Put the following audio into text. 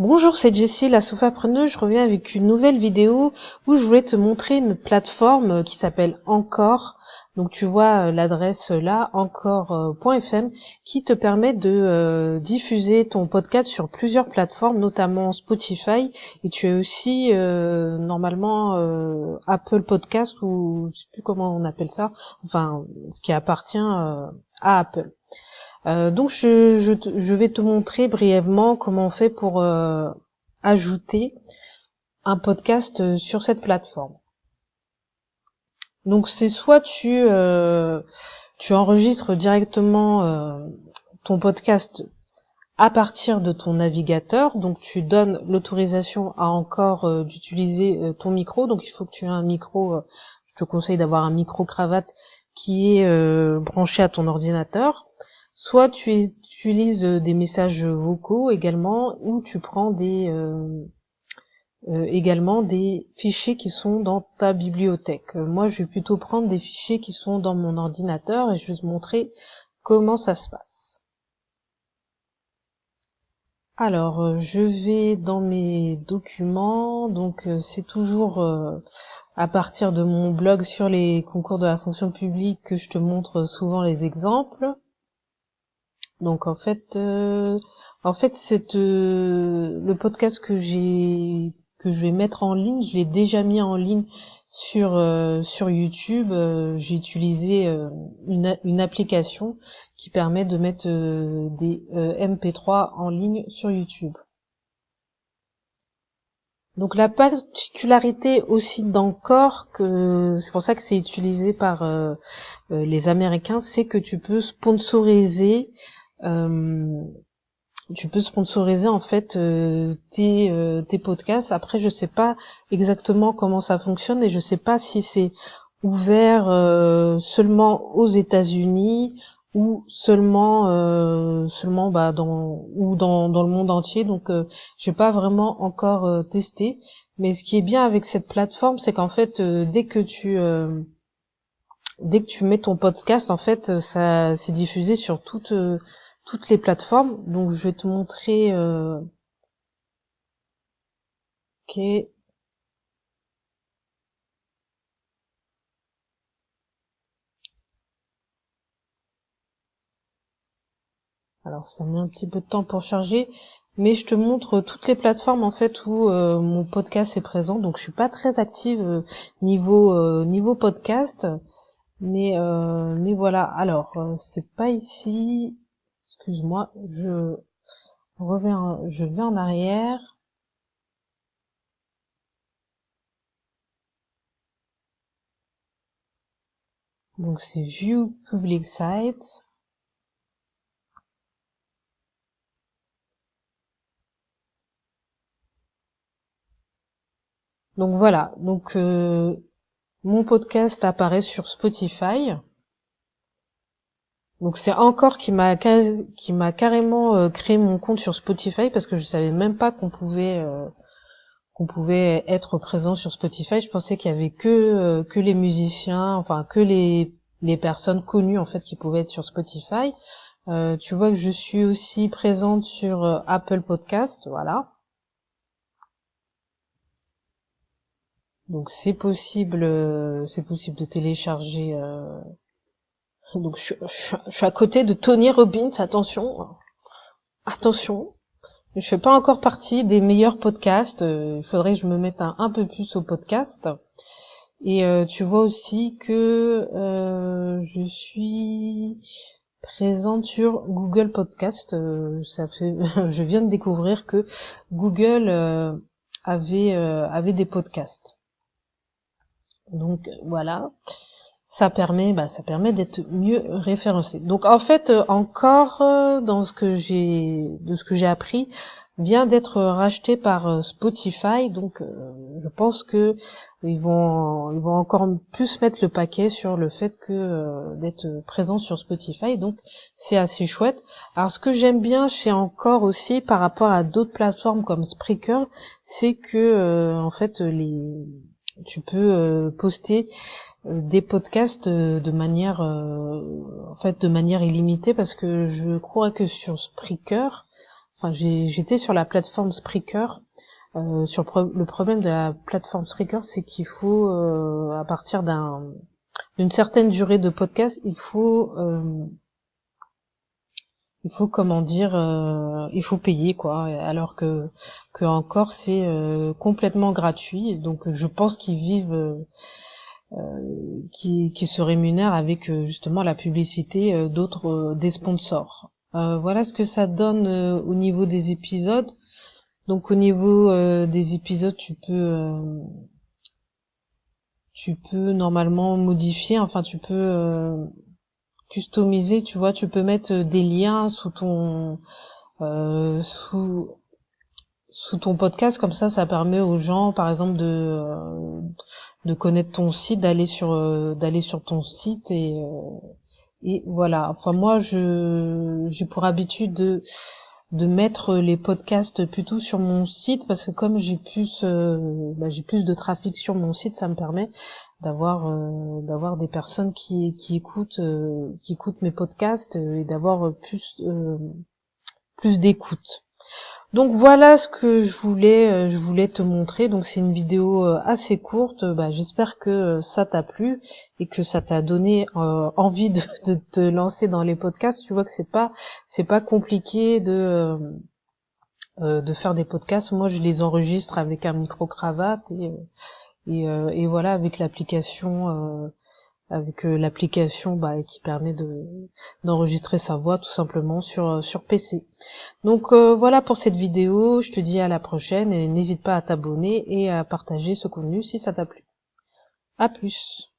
Bonjour, c'est Jessie, la sofapreneuse. Je reviens avec une nouvelle vidéo où je voulais te montrer une plateforme qui s'appelle Encore. Donc tu vois l'adresse là, encore.fm, qui te permet de diffuser ton podcast sur plusieurs plateformes, notamment Spotify. Et tu as aussi normalement Apple Podcast, ou je sais plus comment on appelle ça, enfin ce qui appartient à Apple. Donc je vais te montrer brièvement comment on fait pour ajouter un podcast sur cette plateforme. Donc c'est soit tu enregistres directement ton podcast à partir de ton navigateur, donc tu donnes l'autorisation à Encore d'utiliser ton micro, donc il faut que tu aies un micro, je te conseille d'avoir un micro cravate qui est branché à ton ordinateur. Soit tu utilises des messages vocaux également, ou tu prends également des fichiers qui sont dans ta bibliothèque. Moi, je vais plutôt prendre des fichiers qui sont dans mon ordinateur et je vais te montrer comment ça se passe. Alors, je vais dans mes documents, donc c'est toujours à partir de mon blog sur les concours de la fonction publique que je te montre souvent les exemples. Donc en fait c'est le podcast que je vais mettre en ligne, je l'ai déjà mis en ligne sur YouTube. J'ai utilisé une application qui permet de mettre des MP3 en ligne sur YouTube. Donc la particularité aussi d'Encore, que c'est pour ça que c'est utilisé par les Américains, c'est que euh, tu peux sponsoriser en fait tes podcasts. Après, je sais pas exactement comment ça fonctionne et je sais pas si c'est ouvert seulement aux États-Unis ou seulement dans le monde entier. Donc j'ai pas vraiment encore testé. Mais ce qui est bien avec cette plateforme, c'est qu'en fait dès que tu mets ton podcast, en fait ça c'est diffusé sur toutes les plateformes. Donc je vais te montrer ok. Alors ça met un petit peu de temps pour charger, mais je te montre toutes les plateformes en fait où mon podcast est présent. Donc je suis pas très active niveau podcast, mais voilà. Alors c'est pas ici. Excuse-moi, je vais en arrière. Donc c'est View Public Sites. Donc voilà. Donc mon podcast apparaît sur Spotify. Donc c'est Encore qui m'a carrément créé mon compte sur Spotify, parce que je savais même pas qu'on pouvait être présent sur Spotify. Je pensais qu'il y avait que les musiciens, enfin que les personnes connues en fait qui pouvaient être sur Spotify. Tu vois que je suis aussi présente sur Apple Podcast, voilà. Donc c'est possible de télécharger. Donc je suis à côté de Tony Robbins, attention. Je fais pas encore partie des meilleurs podcasts. Il faudrait que je me mette un peu plus au podcast. Et tu vois aussi que je suis présente sur Google Podcast. Je viens de découvrir que Google avait des podcasts. Donc voilà. Ça permet d'être mieux référencé. Donc en fait, Encore dans de ce que j'ai appris, vient d'être racheté par Spotify. Donc je pense que ils vont encore plus mettre le paquet sur le fait que d'être présent sur Spotify. Donc c'est assez chouette. Alors ce que j'aime bien chez Encore aussi par rapport à d'autres plateformes comme Spreaker, c'est que en fait tu peux poster des podcasts de manière illimitée, parce que je crois que sur Spreaker, j'étais sur la plateforme Spreaker. Le problème de la plateforme Spreaker, c'est qu'il faut, à partir d'une certaine durée de podcast, comment dire, il faut payer quoi, alors que encore c'est complètement gratuit. Donc je pense qu'ils vivent, qui se rémunèrent avec justement la publicité des sponsors. Voilà ce que ça donne au niveau des épisodes. Donc au niveau des épisodes, tu peux normalement modifier, enfin tu peux customiser, tu vois, tu peux mettre des liens euh, sous sous ton podcast, comme ça permet aux gens, par exemple, de connaître ton site, d'aller sur ton site et voilà. Enfin moi j'ai pour habitude de mettre les podcasts plutôt sur mon site parce que comme j'ai plus de trafic sur mon site, ça me permet d'avoir des personnes qui écoutent mes podcasts et d'avoir plus d'écoute. Donc voilà ce que je voulais te montrer. Donc c'est une vidéo assez courte. J'espère que ça t'a plu et que ça t'a donné envie de te lancer dans les podcasts. Tu vois que c'est pas compliqué de faire des podcasts. Moi je les enregistre avec un micro cravate et voilà avec l'application qui permet d'enregistrer sa voix tout simplement sur PC. Donc voilà pour cette vidéo, je te dis à la prochaine et n'hésite pas à t'abonner et à partager ce contenu si ça t'a plu. À plus.